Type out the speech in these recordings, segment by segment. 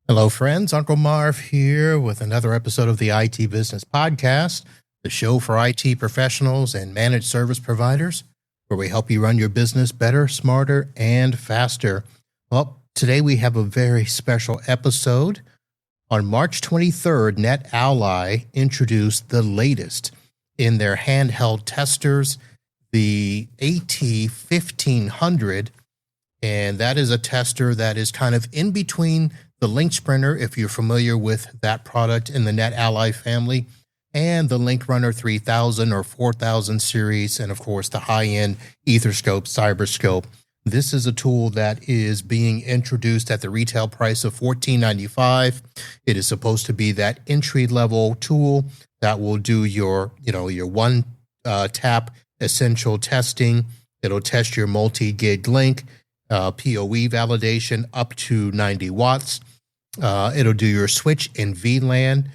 Hello, friends. Uncle Marv here with another episode of the IT Business Podcast, the show for IT professionals and managed service providers, where we help you run your business better, smarter, and faster. Well, today we have a very special episode. On March 23rd, NetAlly introduced the latest in their handheld testers, the AT1500, and that is a tester that is kind of in between the LinkSprinter, if you're familiar with that product in the NetAlly family, and the LinkRunner 3000 or 4000 series, and of course the high-end Etherscope, Cyberscope. This is a tool that is being introduced at the retail price of $14.95. It is supposed to be that entry-level tool that will do your one tap essential testing. It'll test your multi-gig link, PoE validation up to 90 watts. It'll do your switch and VLAN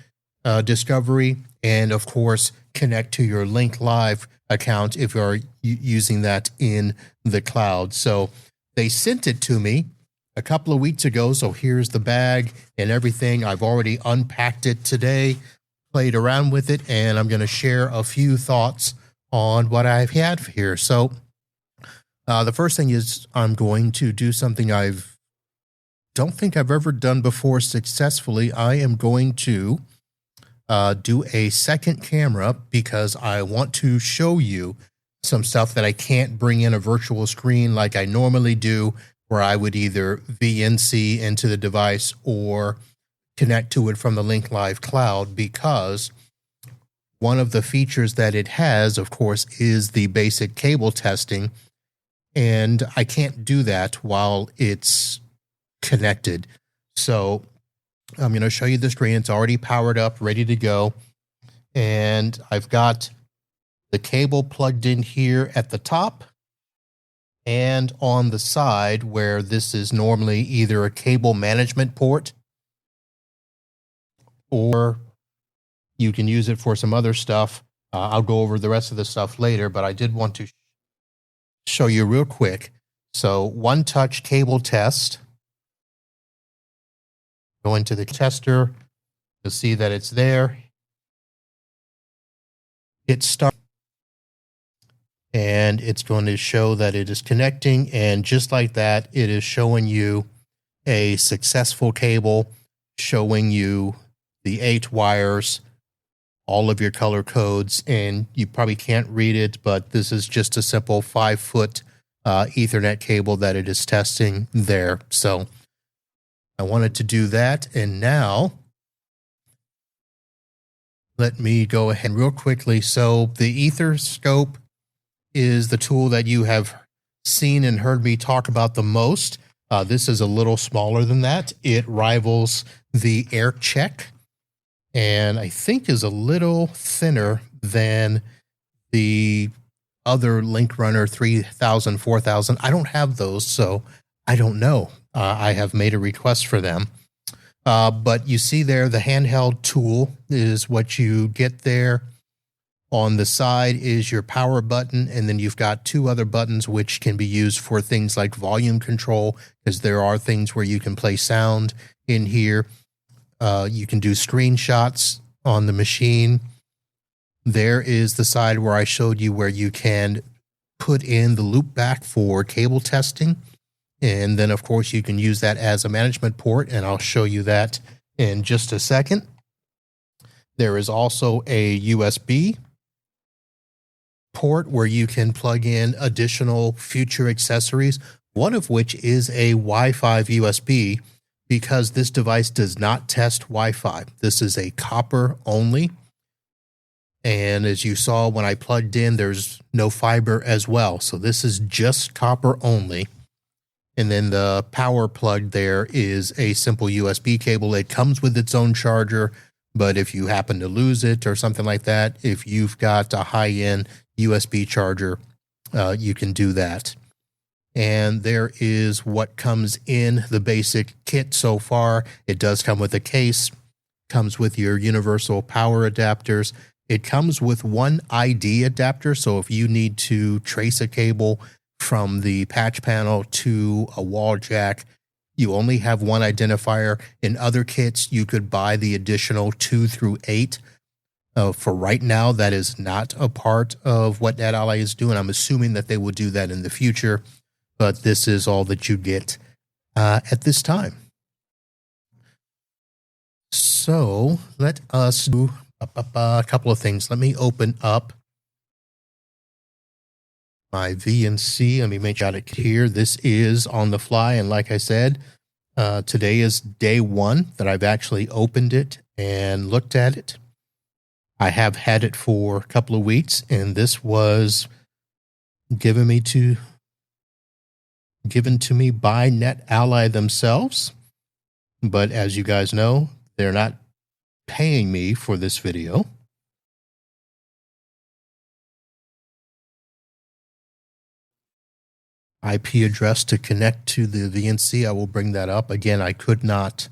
discovery, and of course connect to your Link Live account if you're using that in the cloud. So they sent it to me a couple of weeks ago. So here's the bag and everything. I've already unpacked it today, played around with it, and I'm going to share a few thoughts on what I've had here. So the first thing is I'm going to do something I don't think I've ever done before successfully. I am going to do a second camera because I want to show you some stuff that I can't bring in a virtual screen like I normally do, where I would either VNC into the device or connect to it from the Link Live cloud, because one of the features that it has, of course, is the basic cable testing. And I can't do that while it's connected. So I'm going to show you the screen. It's already powered up, ready to go. And I've got the cable plugged in here at the top and on the side, where this is normally either a cable management port or you can use it for some other stuff. I'll go over the rest of the stuff later, but I did want to show you real quick. So one touch cable test. Go into the tester. You'll see that it's there. Hit start. And it's going to show that it is connecting. And just like that, it is showing you a successful cable, showing you the 8 wires, all of your color codes, and you probably can't read it, but this is just a simple 5-foot Ethernet cable that it is testing there. So I wanted to do that, and now let me go ahead real quickly. So the Etherscope is the tool that you have seen and heard me talk about the most. This is a little smaller than that. It rivals the AirCheck, and I think is a little thinner than the other LinkRunner 3000, 4000. I don't have those, so I don't know. I have made a request for them. But you see there, the handheld tool is what you get there. On the side is your power button, and then you've got 2 other buttons which can be used for things like volume control, because there are things where you can play sound in here. You can do screenshots on the machine. There is the side where I showed you where you can put in the loop back for cable testing. And then, of course, you can use that as a management port, and I'll show you that in just a second. There is also a USB port where you can plug in additional future accessories, one of which is a Wi-Fi USB, because this device does not test Wi-Fi. This is a copper only. And as you saw when I plugged in, there's no fiber as well. So this is just copper only. And then the power plug there is a simple USB cable. It comes with its own charger, But if you happen to lose it or something like that, if you've got a high-end USB charger, you can do that. And there is what comes in the basic kit so far. It does come with a case, comes with your universal power adapters. It comes with one ID adapter, so if you need to trace a cable from the patch panel to a wall jack, you only have one identifier. In other kits, you could buy the additional 2 through 8. For right now, that is not a part of what NetAlly is doing. I'm assuming that they will do that in the future, but this is all that you get at this time. So let us do a couple of things. Let me open up my VNC. Let me make sure it here. This is on the fly, and like I said, today is day 1 that I've actually opened it and looked at it. I have had it for a couple of weeks, and this was given to me by NetAlly themselves. But as you guys know, they're not paying me for this video. IP address to connect to the VNC, I will bring that up. Again, I could not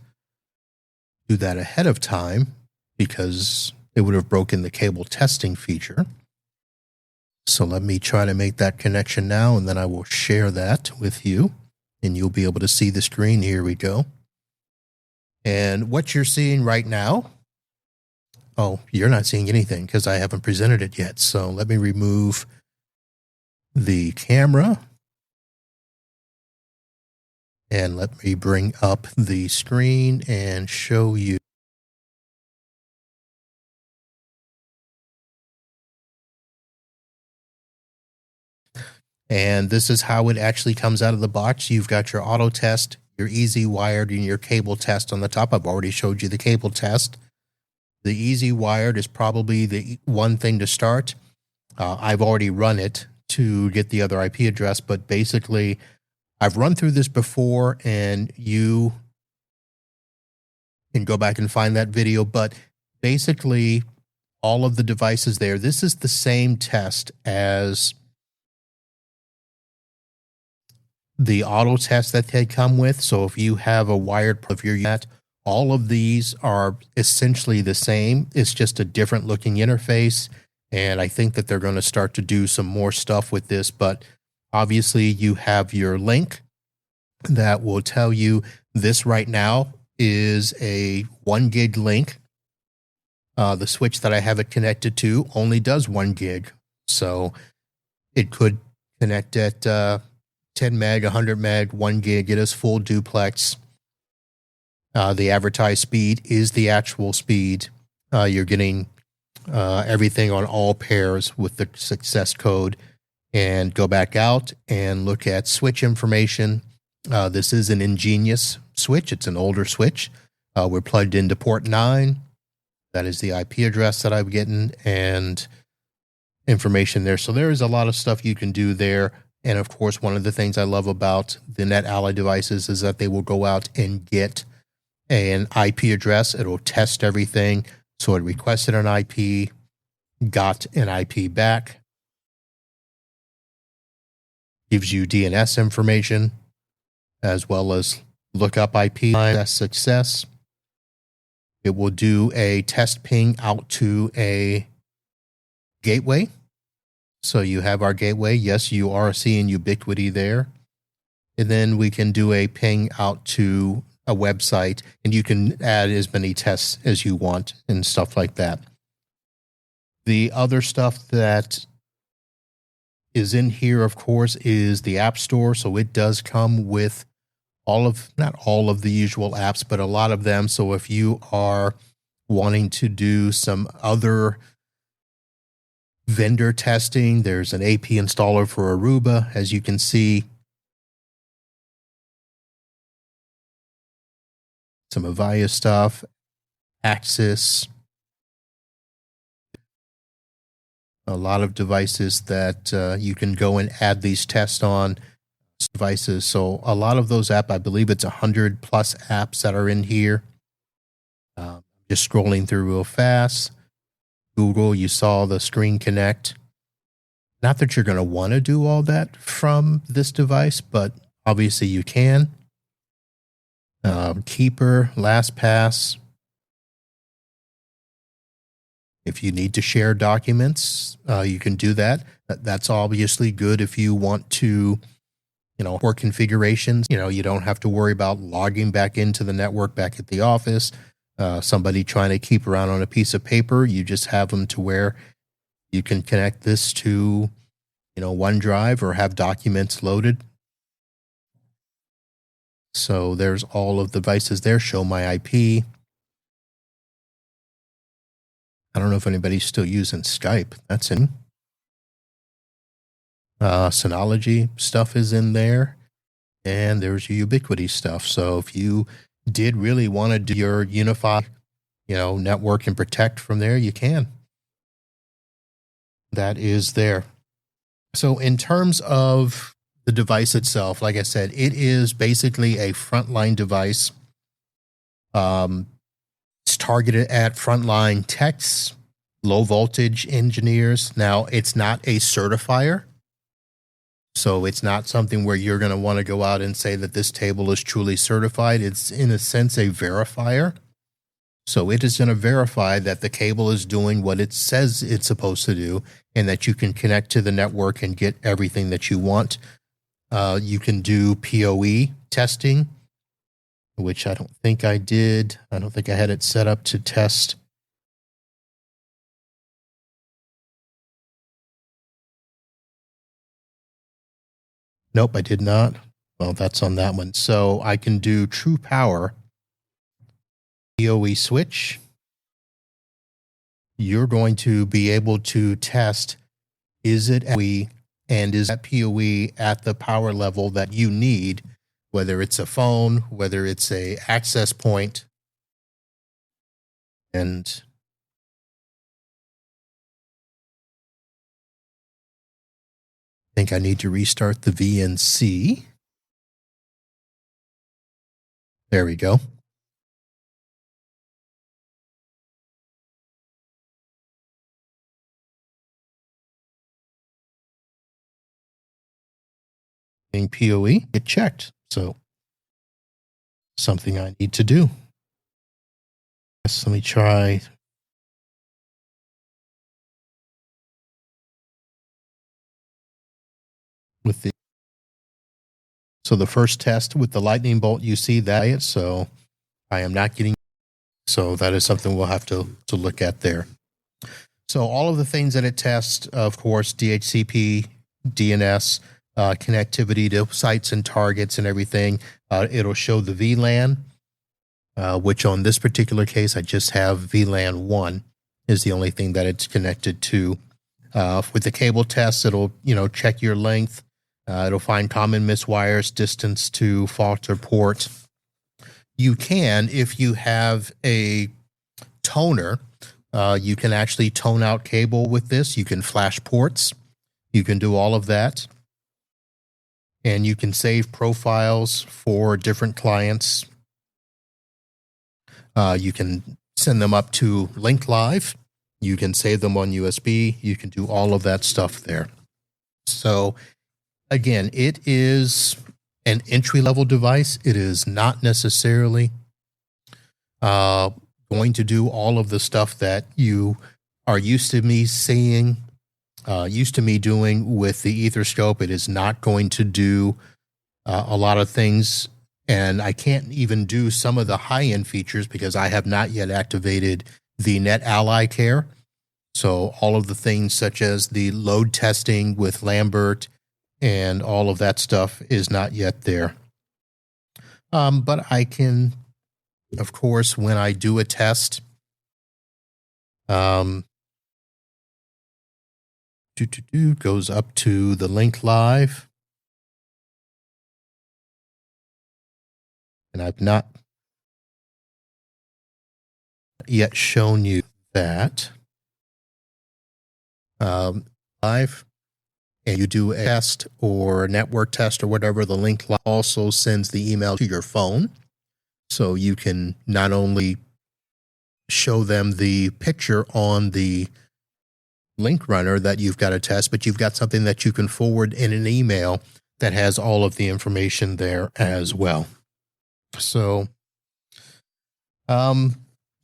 do that ahead of time because it would have broken the cable testing feature. So let me try to make that connection now, and then I will share that with you, and you'll be able to see the screen. Here we go. And what you're seeing right now, oh, you're not seeing anything because I haven't presented it yet. So let me remove the camera. And let me bring up the screen and show you. And this is how it actually comes out of the box. You've got your auto test, your easy wired, and your cable test on the top. I've already showed you the cable test. The easy wired is probably the one thing to start. I've already run it to get the other IP address, but basically I've run through this before, and you can go back and find that video. But basically all of the devices there, this is the same test as the auto test that they come with. So if you have a wired, if you're at, all of these are essentially the same. It's just a different looking interface. And I think that they're going to start to do some more stuff with this. But obviously you have your link that will tell you this right now is a 1 gig link. The switch that I have it connected to only does 1 gig. So it could connect at 10 meg, 100 meg, 1 gig. It is full duplex. The advertised speed is the actual speed. You're getting everything on all pairs with the success code. And go back out and look at switch information. This is an Ingenious switch. It's an older switch. We're plugged into port 9. That is the IP address that I'm getting and information there. So there is a lot of stuff you can do there. And of course, one of the things I love about the NetAlly devices is that they will go out and get an IP address. It'll test everything. So it requested an IP, got an IP back, gives you DNS information, as well as lookup IP success. It will do a test ping out to a gateway. So you have our gateway. Yes, you are seeing ubiquity there. And then we can do a ping out to a website, and you can add as many tests as you want and stuff like that. The other stuff that is in here, of course, is the App Store. So it does come with not all of the usual apps, but a lot of them. So if you are wanting to do some other vendor testing, there's an AP installer for Aruba, as you can see. Some Avaya stuff, Axis, a lot of devices that you can go and add these tests on devices. So a lot of those apps, I believe it's 100 plus apps that are in here. I'm Just scrolling through real fast. Google, you saw the screen connect. Not that you're going to want to do all that from this device, but obviously you can. Keeper, LastPass. If you need to share documents, you can do that. That's obviously good if you want to, for configurations. You don't have to worry about logging back into the network back at the office. Somebody trying to keep around on a piece of paper. You just have them to where you can connect this to, OneDrive or have documents loaded. So there's all of the devices there. Show my IP. I don't know if anybody's still using Skype. That's in. Synology stuff is in there. And there's your Ubiquity stuff. So if you did really want to do your Unify, network and protect from there, you can. That is there. So in terms of the device itself, like I said, it is basically a frontline device. It's targeted at frontline techs, low voltage engineers. Now, it's not a certifier. So it's not something where you're going to want to go out and say that this table is truly certified. It's, in a sense, a verifier. So it is going to verify that the cable is doing what it says it's supposed to do and that you can connect to the network and get everything that you want. You can do PoE testing, which I don't think I did. I don't think I had it set up to test. Nope, I did not. Well, that's on that one. So I can do true power. PoE switch. You're going to be able to test, is it PoE and is that PoE at the power level that you need, whether it's a phone, whether it's a access point. And I think I need to restart the VNC. There we go. PoE, get checked. So something I need to do. Let me try. With the, so the first test with the lightning bolt, you see that. So I am not getting, so that is something we'll have to look at there. So all of the things that it tests, of course, DHCP, DNS, connectivity to sites and targets and everything. It'll show the VLAN, which on this particular case, I just have VLAN 1 is the only thing that it's connected to. With the cable test, it'll, check your length. It'll find common miswires, distance to fault or port. You can, if you have a toner, you can actually tone out cable with this. You can flash ports. You can do all of that. And you can save profiles for different clients. You can send them up to Link Live. You can save them on USB. You can do all of that stuff there. So again, it is an entry-level device. It is not necessarily going to do all of the stuff that you are used to me seeing, used to me doing with the Etherscope. It is not going to do a lot of things, and I can't even do some of the high-end features because I have not yet activated the NetAlly care. So all of the things such as the load testing with Lambert and all of that stuff is not yet there. But I can, of course, when I do a test, goes up to the Link Live. And I've not yet shown you that. Live, and you do a test or a network test or whatever, the Link Live also sends the email to your phone. So you can not only show them the picture on the LinkRunner that you've got to test, but you've got something that you can forward in an email that has all of the information there as well. So, so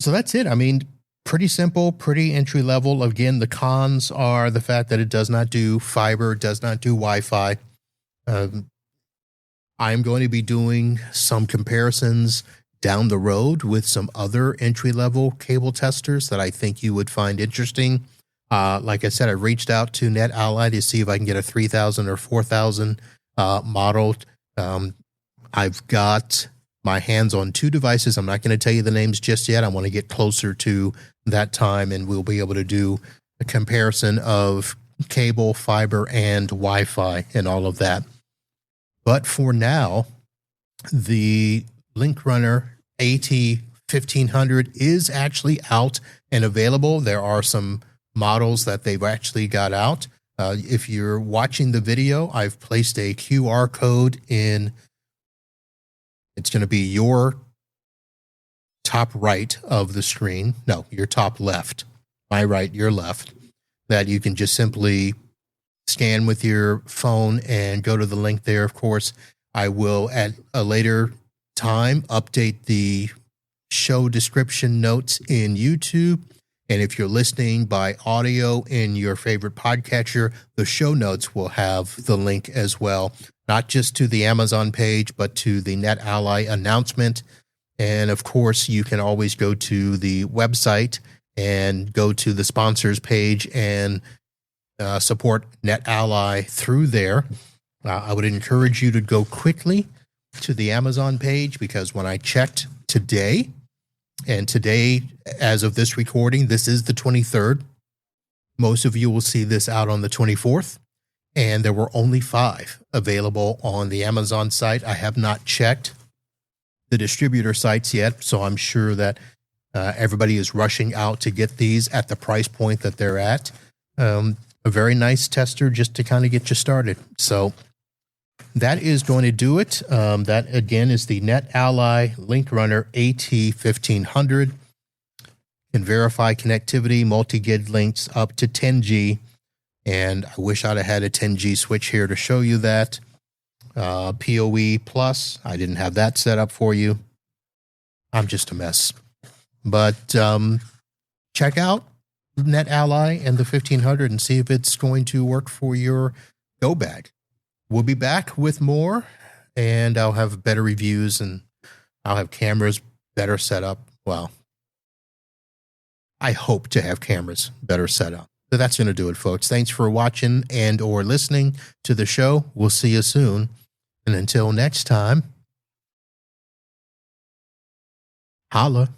that's it. I mean, pretty simple, pretty entry level. Again, the cons are the fact that it does not do fiber, does not do Wi-Fi. I'm going to be doing some comparisons down the road with some other entry level cable testers that I think you would find interesting. Like I said, I reached out to NetAlly to see if I can get a 3000 or 4000 model. I've got my hands on 2 devices. I'm not going to tell you the names just yet. I want to get closer to that time, and we'll be able to do a comparison of cable, fiber, and Wi-Fi and all of that. But for now, the LinkRunner AT1500 is actually out and available. There are some models that they've actually got out. If you're watching the video, I've placed a QR code in. It's going to be your top right of the screen. No, your top left. My right, your left. That you can just simply scan with your phone and go to the link there. Of course, I will at a later time update the show description notes in YouTube. And if you're listening by audio in your favorite podcatcher, the show notes will have the link as well, not just to the Amazon page, but to the NetAlly announcement. And of course, you can always go to the website and go to the sponsors page and support NetAlly through there. I would encourage you to go quickly to the Amazon page, because when I checked today, and today, as of this recording, this is the 23rd. Most of you will see this out on the 24th. And there were only 5 available on the Amazon site. I have not checked the distributor sites yet, so I'm sure that everybody is rushing out to get these at the price point that they're at. A very nice tester just to kind of get you started. So that is going to do it. That, again, is the NetAlly LinkRunner AT1500. Can verify connectivity, multi-gig links up to 10G. And I wish I'd have had a 10G switch here to show you that. PoE Plus, I didn't have that set up for you. I'm just a mess. But check out NetAlly and the 1500 and see if it's going to work for your go bag. We'll be back with more, and I'll have better reviews, and I'll have cameras better set up. Well, I hope to have cameras better set up. So that's going to do it, folks. Thanks for watching and or listening to the show. We'll see you soon. And until next time, holla.